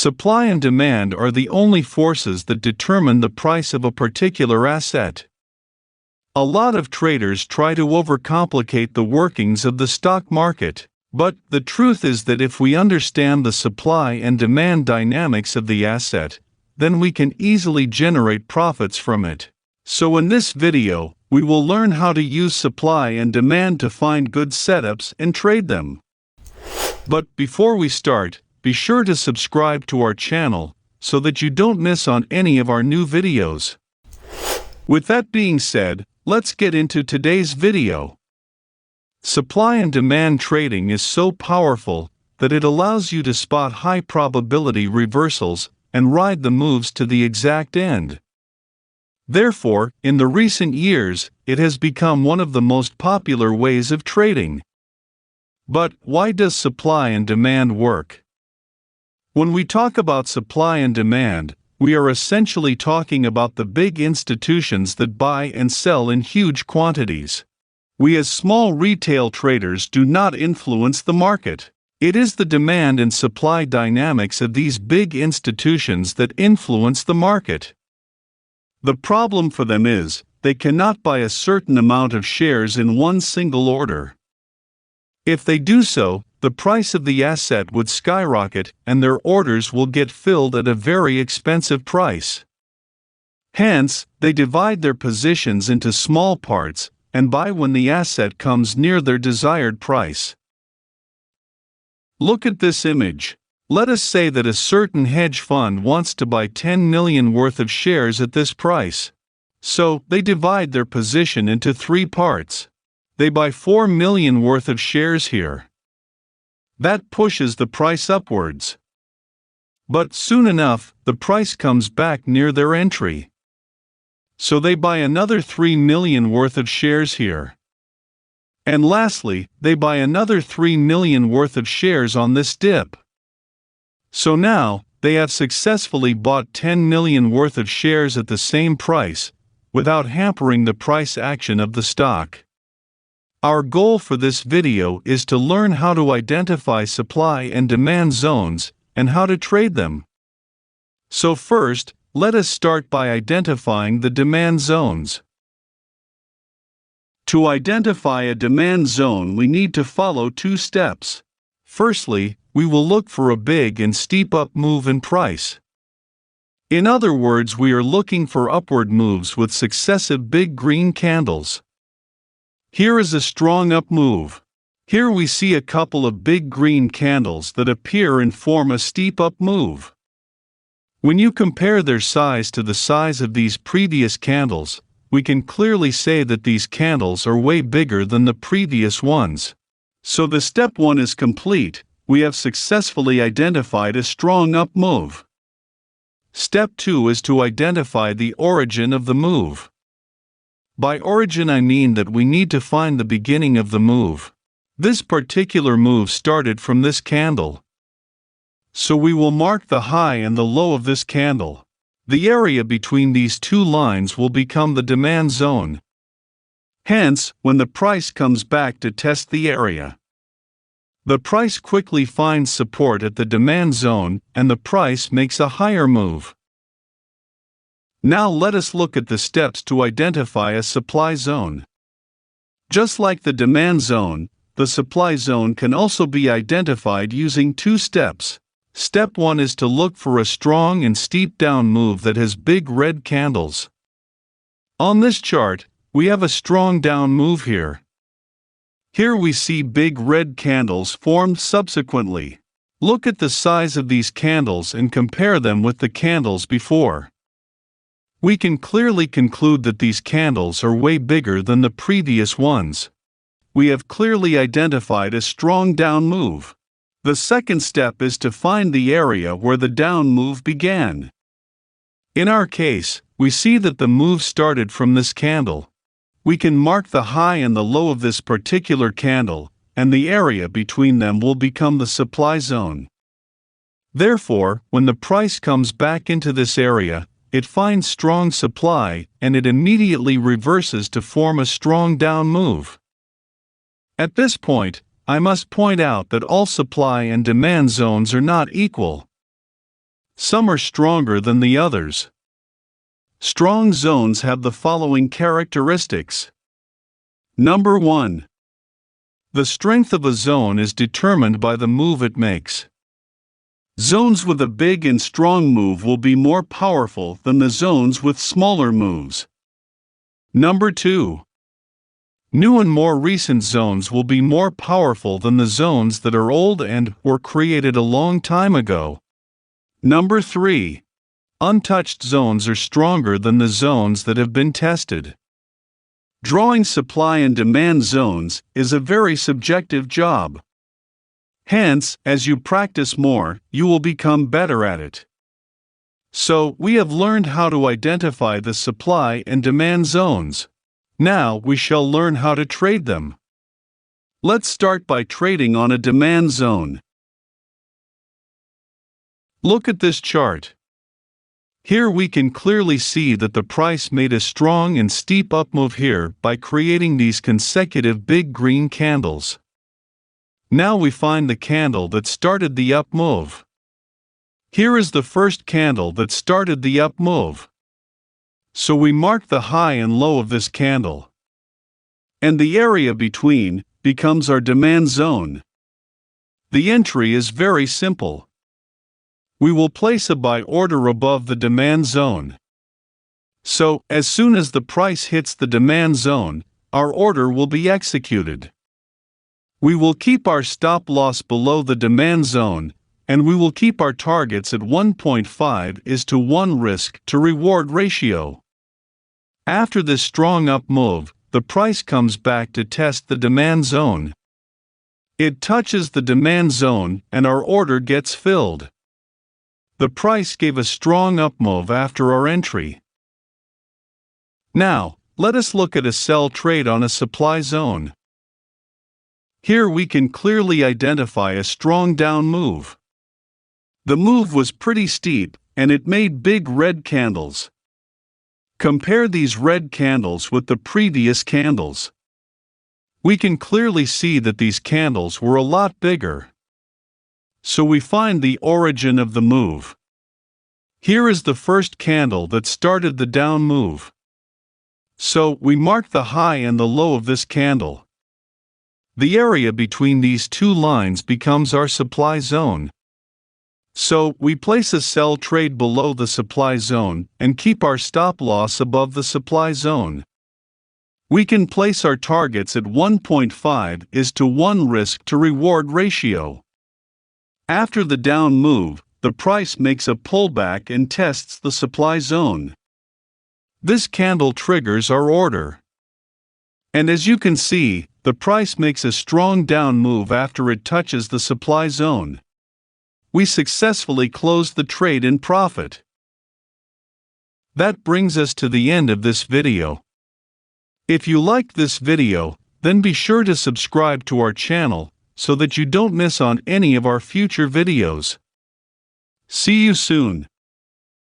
Supply and demand are the only forces that determine the price of a particular asset. A lot of traders try to overcomplicate the workings of the stock market, but the truth is that if we understand the supply and demand dynamics of the asset, then we can easily generate profits from it. So in this video, we will learn how to use supply and demand to find good setups and trade them. But before we start, be sure to subscribe to our channel so that you don't miss on any of our new videos. With that being said, let's get into today's video. Supply and demand trading is so powerful that it allows you to spot high probability reversals and ride the moves to the exact end. Therefore, in the recent years, it has become one of the most popular ways of trading. But why does supply and demand work? When we talk about supply and demand, we are essentially talking about the big institutions that buy and sell in huge quantities. We as small retail traders do not influence the market. It is the demand and supply dynamics of these big institutions that influence the market. The problem for them is, they cannot buy a certain amount of shares in one single order. If they do so, the price of the asset would skyrocket and their orders will get filled at a very expensive price. Hence, they divide their positions into small parts and buy when the asset comes near their desired price. Look at this image. Let us say that a certain hedge fund wants to buy 10 million worth of shares at this price. So, they divide their position into 3 parts. They buy 4 million worth of shares here. That pushes the price upwards. But soon enough, the price comes back near their entry. So they buy another 3 million worth of shares here. And lastly, they buy another 3 million worth of shares on this dip. So now, they have successfully bought 10 million worth of shares at the same price, without hampering the price action of the stock. Our goal for this video is to learn how to identify supply and demand zones, and how to trade them. So first, let us start by identifying the demand zones. To identify a demand zone, we need to follow 2 steps. Firstly, we will look for a big and steep up move in price. In other words, we are looking for upward moves with successive big green candles. Here is a strong up move. Here we see a couple of big green candles that appear and form a steep up move. When you compare their size to the size of these previous candles, we can clearly say that these candles are way bigger than the previous ones. So the step 1 is complete. We have successfully identified a strong up move. Step 2 is to identify the origin of the move. By origin I mean that we need to find the beginning of the move. This particular move started from this candle. So we will mark the high and the low of this candle. The area between these 2 lines will become the demand zone. Hence, when the price comes back to test the area, the price quickly finds support at the demand zone and the price makes a higher move. Now let us look at the steps to identify a supply zone. Just like the demand zone, the supply zone can also be identified using 2 steps. Step 1 is to look for a strong and steep down move that has big red candles. On this chart, we have a strong down move here. Here we see big red candles formed subsequently. Look at the size of these candles and compare them with the candles before. We can clearly conclude that these candles are way bigger than the previous ones. We have clearly identified a strong down move. The second step is to find the area where the down move began. In our case, we see that the move started from this candle. We can mark the high and the low of this particular candle, and the area between them will become the supply zone. Therefore, when the price comes back into this area, it finds strong supply and it immediately reverses to form a strong down move. At this point, I must point out that all supply and demand zones are not equal. Some are stronger than the others. Strong zones have the following characteristics. Number 1. The strength of a zone is determined by the move it makes. Zones with a big and strong move will be more powerful than the zones with smaller moves. Number 2. New and more recent zones will be more powerful than the zones that are old and were created a long time ago. Number 3. Untouched zones are stronger than the zones that have been tested. Drawing supply and demand zones is a very subjective job. Hence, as you practice more, you will become better at it. So, we have learned how to identify the supply and demand zones. Now we shall learn how to trade them. Let's start by trading on a demand zone. Look at this chart. Here we can clearly see that the price made a strong and steep up move here by creating these consecutive big green candles. Now we find the candle that started the up move. Here is the first candle that started the up move. So we mark the high and low of this candle. And the area between becomes our demand zone. The entry is very simple. We will place a buy order above the demand zone. So, as soon as the price hits the demand zone, our order will be executed. We will keep our stop loss below the demand zone, and we will keep our targets at 1.5:1 risk to reward ratio. After this strong up move, the price comes back to test the demand zone. It touches the demand zone and our order gets filled. The price gave a strong up move after our entry. Now, let us look at a sell trade on a supply zone. Here we can clearly identify a strong down move. The move was pretty steep, and it made big red candles. Compare these red candles with the previous candles. We can clearly see that these candles were a lot bigger. So we find the origin of the move. Here is the first candle that started the down move. So we mark the high and the low of this candle. The area between these two lines becomes our supply zone. So we place a sell trade below the supply zone and keep our stop loss above the supply zone. We can place our targets at 1.5:1 risk to reward ratio. After the down move, the price makes a pullback and tests the supply zone. This candle triggers our order. And as you can see, the price makes a strong down move after it touches the supply zone. We successfully closed the trade in profit. That brings us to the end of this video. If you liked this video, then be sure to subscribe to our channel so that you don't miss on any of our future videos. See you soon.